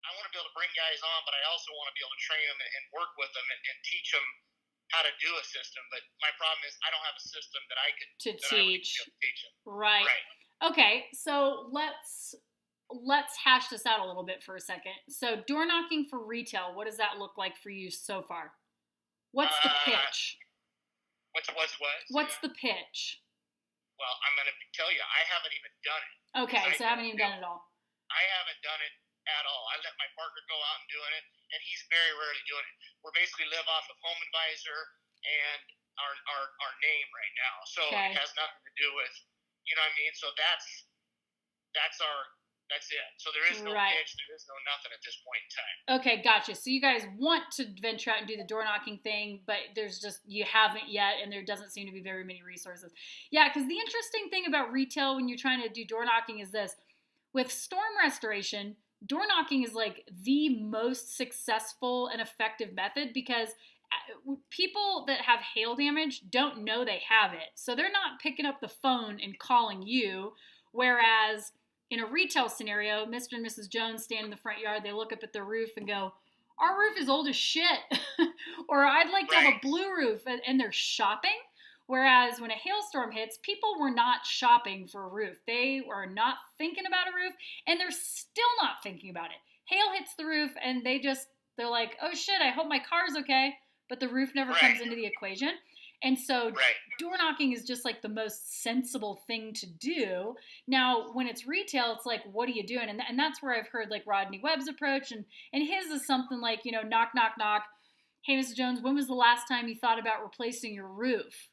I want to be able to bring guys on, but I also want to be able to train them and work with them and teach them how to do a system. But my problem is I don't have a system that I could To that I would be teach. able to teach them. Right. Right. Okay, so let's hash this out a little bit for a second. So door knocking for retail, what does that look like for you so far? What's the pitch? What's What's the pitch? Well, I'm going to tell you, I haven't even done it. Okay, so I haven't even done it at all. I haven't done it at all. I let my partner go out and doing it, and he's very rarely doing it. We're basically live off of Home Advisor and our name right now, so Okay. It has nothing to do with, you know what I mean. So that's it. So there is no pitch, there is no nothing at this point in time. Okay, gotcha. So you guys want to venture out and do the door knocking thing, but there's just, you haven't yet, and there doesn't seem to be very many resources. Yeah, because the interesting thing about retail when you're trying to do door knocking is this. With storm restoration, door knocking is like the most successful and effective method because people that have hail damage don't know they have it. So they're not picking up the phone and calling you, whereas in a retail scenario, Mr. and Mrs. Jones stand in the front yard, they look up at their roof and go, our roof is old as shit. Or I'd like to have a blue roof, and they're shopping. Whereas when a hailstorm hits, people were not shopping for a roof. They were not thinking about a roof, and they're still not thinking about it. Hail hits the roof, and they're like, oh shit, I hope my car's okay. But the roof never comes into the equation. And so door knocking is just like the most sensible thing to do. Now, when it's retail, it's like, what are you doing? And that's where I've heard like Rodney Webb's approach. And his is something like, knock, knock, knock. Hey, Mrs. Jones, when was the last time you thought about replacing your roof?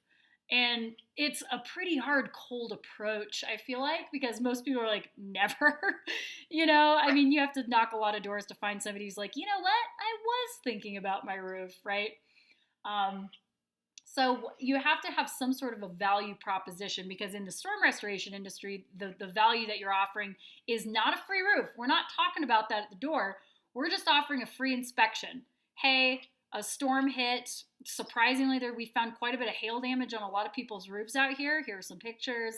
And it's a pretty hard, cold approach, I feel like, because most people are like, never. I mean, you have to knock a lot of doors to find somebody who's like, you know what? I was thinking about my roof, right? So you have to have some sort of a value proposition because in the storm restoration industry, the value that you're offering is not a free roof. We're not talking about that at the door. We're just offering a free inspection. Hey, a storm hit. Surprisingly, we found quite a bit of hail damage on a lot of people's roofs out here. Here are some pictures.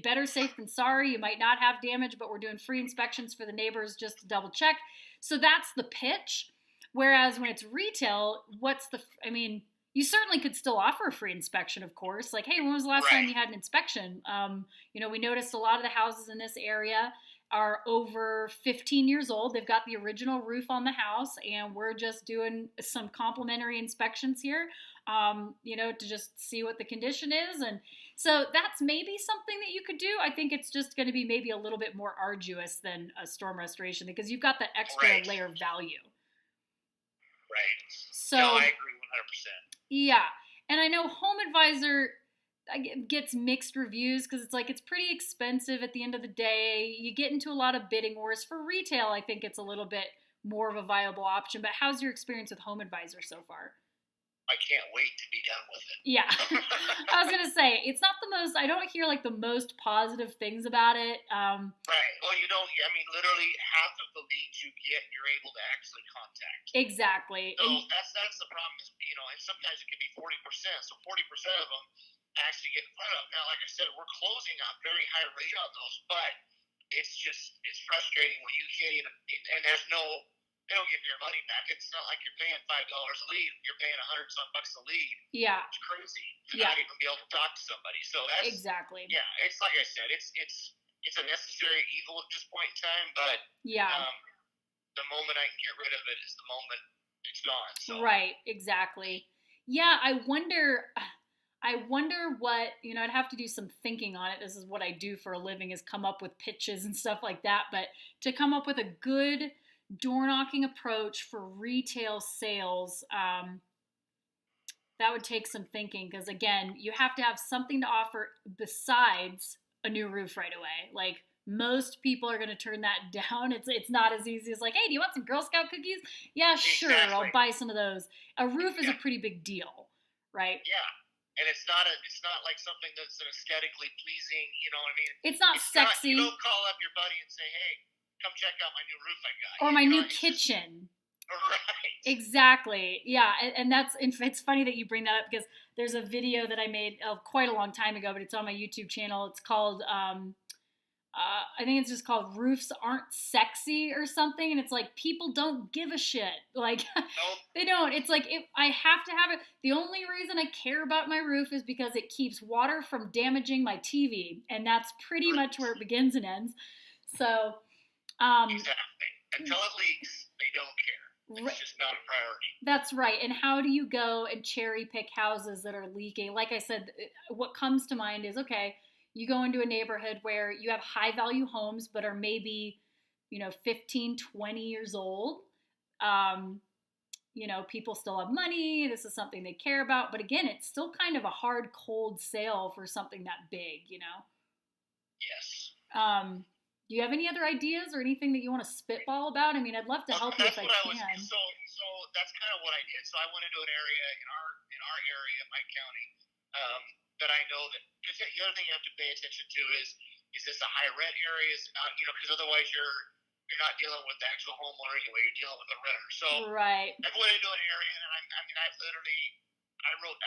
Better safe than sorry. You might not have damage, but we're doing free inspections for the neighbors just to double check. So that's the pitch. Whereas when it's retail, you certainly could still offer a free inspection, of course. Like, hey, when was the last time you had an inspection? We noticed a lot of the houses in this area are over 15 years old. They've got the original roof on the house, and we're just doing some complimentary inspections here, to just see what the condition is. And so that's maybe something that you could do. I think it's just going to be maybe a little bit more arduous than a storm restoration because you've got the extra layer of value. Right. So, no, I agree 100%. Yeah. And I know Home Advisor gets mixed reviews because it's like it's pretty expensive at the end of the day. You get into a lot of bidding wars. For retail, I think it's a little bit more of a viable option. But how's your experience with Home Advisor so far? I can't wait to be done with it. Yeah. I was going to say, it's not I don't hear like the most positive things about it. Right. Well, you don't, literally half of the leads you get, you're able to actually contact. Exactly. So that's the problem is, and sometimes it can be 40%. So 40% of them actually get in front of. Now, like I said, we're closing on very high rate on those, but it's frustrating when you can't even, and they don't give your money back. It's not like you're paying $5 a lead. You're paying $100 a lead. Yeah. It's crazy to not even be able to talk to somebody. So that's exactly. Yeah, it's like I said, it's a necessary evil at this point in time, but the moment I can get rid of it is the moment it's gone. So. Right, exactly. Yeah, I wonder what, I'd have to do some thinking on it. This is what I do for a living, is come up with pitches and stuff like that. But to come up with a good door knocking approach for retail sales, that would take some thinking because, again, you have to have something to offer besides a new roof right away. Like, most people are going to turn that down. It's not as easy as like, hey, do you want some Girl Scout cookies? Yeah, sure, I'll buy some of those. A roof is a pretty big deal, right? Yeah. And it's not like something that's aesthetically pleasing, you know what I mean? It's not sexy. You don't call up your buddy and say, hey, come check out my new roof I got. Or my new kitchen. Right. Exactly. Yeah. And it's funny that you bring that up because there's a video that I made quite a long time ago, but it's on my YouTube channel. It's called I think it's just called Roofs Aren't Sexy or something. And it's like, people don't give a shit. Like, Nope. they don't. It's like, if I have to have it. The only reason I care about my roof is because it keeps water from damaging my TV. And that's pretty much where it begins and ends. So, exactly. Until it leaks, they don't care. It's just not a priority. That's right. And how do you go and cherry pick houses that are leaking? Like I said, what comes to mind is, okay, you go into a neighborhood where you have high value homes, but are maybe, 15, 20 years old. People still have money. This is something they care about. But again, it's still kind of a hard, cold sale for something that big, Yes. Do you have any other ideas or anything that you want to spitball about? I mean, I'd love to help you if I can. So that's kind of what I did. So I went into an area in our area, my county, that I know that. Because the other thing you have to pay attention to is this a high rent area? Because otherwise you're not dealing with the actual homeowner anyway. You're dealing with the renter. So right. I went into an area, and I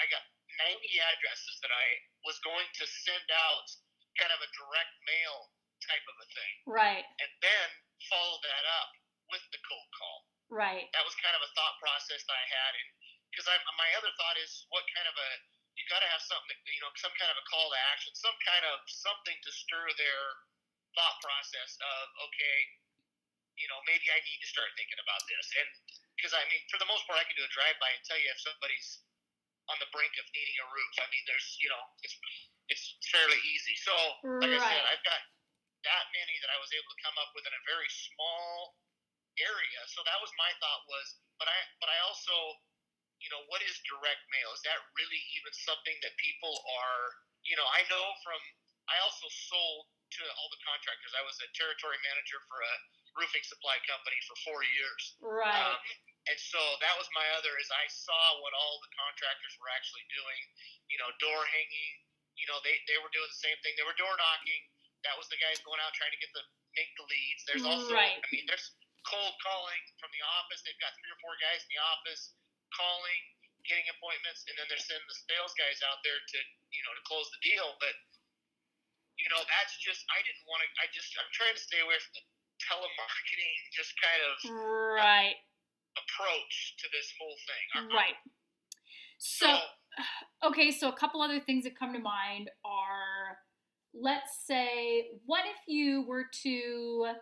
got 90 addresses that I was going to send out, kind of a direct mail type of a thing. Right. And then follow that up with the cold call. Right. That was kind of a thought process that I had. And because my other thought is, you got to have something, some kind of a call to action, something to stir their thought process of, okay, maybe I need to start thinking about this. And because, for the most part, I can do a drive-by and tell you if somebody's on the brink of needing a roof. It's fairly easy. So, like I said, I've got that many that I was able to come up with in a very small area. So that was my thought but I also, what is direct mail? Is that really even something that people are, I also sold to all the contractors. I was a territory manager for a roofing supply company for 4 years. Right. And so that was my other, is I saw what all the contractors were actually doing, door hanging, they were doing the same thing. They were door knocking. That was the guys going out trying to make the leads. There's also, there's cold calling from the office. They've got 3 or 4 guys in the office calling, getting appointments, and then they're sending the sales guys out there to close the deal. But, that's just, I'm trying to stay away from the telemarketing, just kind of approach to this whole thing. Right. So, okay, so a couple other things that come to mind are, let's say, what if you were to,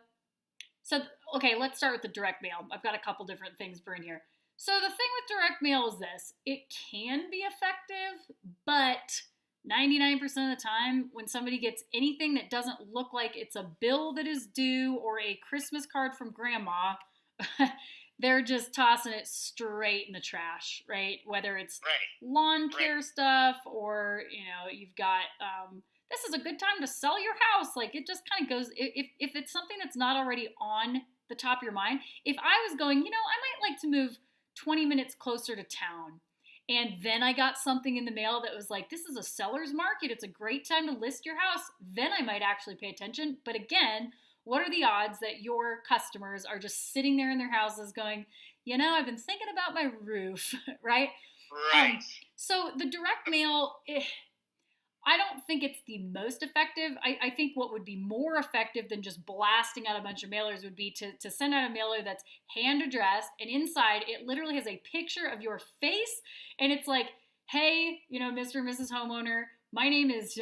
let's start with the direct mail. I've got a couple different things for in here. So the thing with direct mail is this: it can be effective, but 99% of the time, when somebody gets anything that doesn't look like it's a bill that is due or a Christmas card from grandma, they're just tossing it straight in the trash, right? Whether it's lawn care stuff or, you've got, this is a good time to sell your house. Like, it just kind of goes, if it's something that's not already on the top of your mind. If I was going, I might like to move 20 minutes closer to town, and then I got something in the mail that was like, this is a seller's market, it's a great time to list your house, then I might actually pay attention. But again, what are the odds that your customers are just sitting there in their houses going, I've been thinking about my roof, right? Right. So the direct mail, I don't think it's the most effective. I think what would be more effective than just blasting out a bunch of mailers would be to send out a mailer that's hand addressed, and inside it literally has a picture of your face, and it's like, hey, Mr. and Mrs. Homeowner, my name's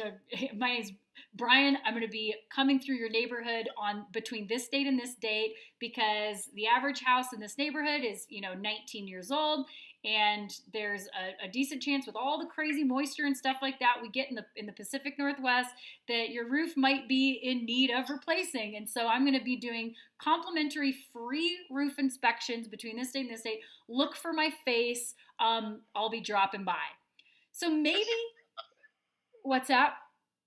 Brian. I'm going to be coming through your neighborhood on between this date and this date because the average house in this neighborhood is 19 years old. And there's a decent chance with all the crazy moisture and stuff like that we get in the Pacific Northwest that your roof might be in need of replacing. And so I'm going to be doing complimentary free roof inspections between this date and this date. Look for my face. I'll be dropping by. So maybe, what's that?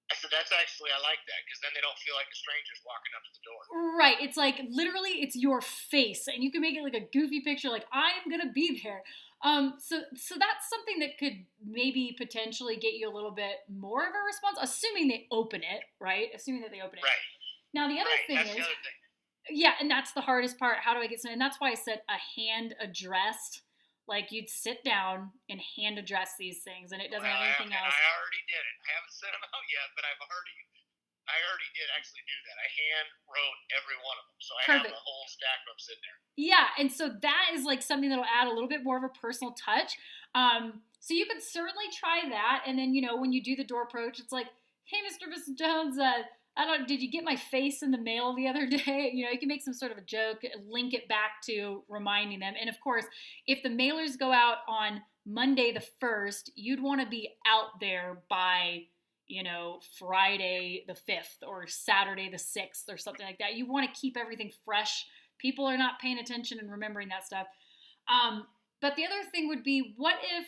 I said, that's actually, I like that, because then they don't feel like a stranger's walking up to the door. Right. It's like, literally, it's your face. And you can make it like a goofy picture, like, I'm going to be there. So that's something that could maybe potentially get you a little bit more of a response, assuming they open it, right? Assuming that they open it. Right. Now, the other thing is, yeah, and that's the hardest part. How do I get some? And that's why I said a hand addressed. Like, you'd sit down and hand address these things, and it doesn't have anything else. I already did it. I haven't sent them out yet, but I've already I already did actually do that. I hand wrote every one of them, so I have Perfect. a whole stack of them sitting there. Yeah, and so that is like something that'll add a little bit more of a personal touch. So you could certainly try that, and then when you do the door approach, it's like, "Hey, Mr. and Mrs. Jones, I don't. Did you get my face in the mail the other day?" You can make some sort of a joke, link it back to reminding them, and of course, if the mailers go out on Monday the 1st, you'd want to be out there by Friday the 5th or Saturday the 6th or something like that. You want to keep everything fresh. People are not paying attention and remembering that stuff. But the other thing would be, what if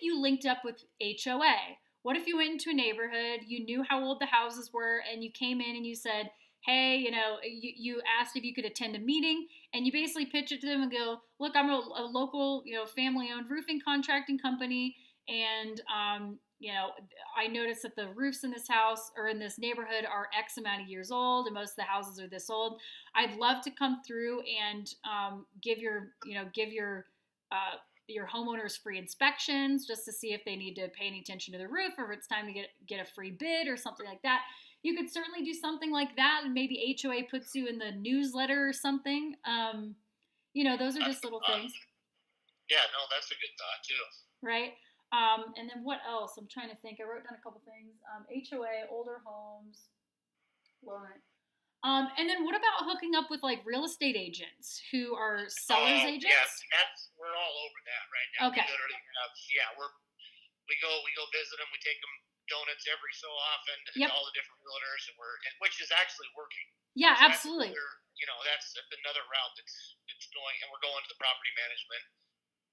you linked up with HOA? What if you went into a neighborhood, you knew how old the houses were, and you came in and you said, "Hey, you asked if you could attend a meeting," and you basically pitch it to them and go, "Look, I'm a local, family-owned roofing contracting company, and I noticed that the roofs in this house or in this neighborhood are X amount of years old, and most of the houses are this old. I'd love to come through and give your homeowners free inspections just to see if they need to pay any attention to the roof or if it's time to get a free bid or something like that." You could certainly do something like that, and maybe HOA puts you in the newsletter or something. Those are just little things. Yeah, no, that's a good thought too. Right? And then what else? I'm trying to think. I wrote down a couple things. HOA, older homes, loan. And then what about hooking up with like real estate agents who are sellers agents? Yes, we're all over that right now. Okay. We literally have, we go visit them. We take them donuts every so often to Yep. all the different realtors, which is actually working. Yeah, So absolutely. that's another route that's going, and we're going to the property management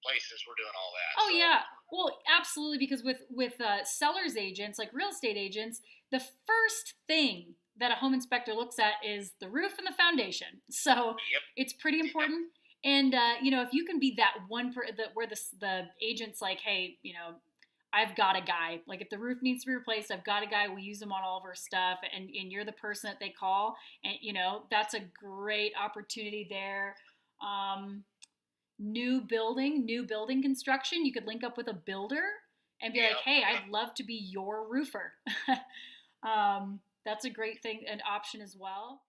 places. We're doing all that. Oh, so. Yeah. Well, absolutely, because with sellers agents, like real estate agents, the first thing that a home inspector looks at is the roof and the foundation. So It's pretty important. Yep. And if you can be that one where the agent's like, "Hey, I've got a guy. Like if the roof needs to be replaced, I've got a guy. We use him on all of our stuff," and you're the person that they call, and that's a great opportunity there. New building construction, you could link up with a builder and be like, "Hey, I'd love to be your roofer." That's a great thing, an option as well.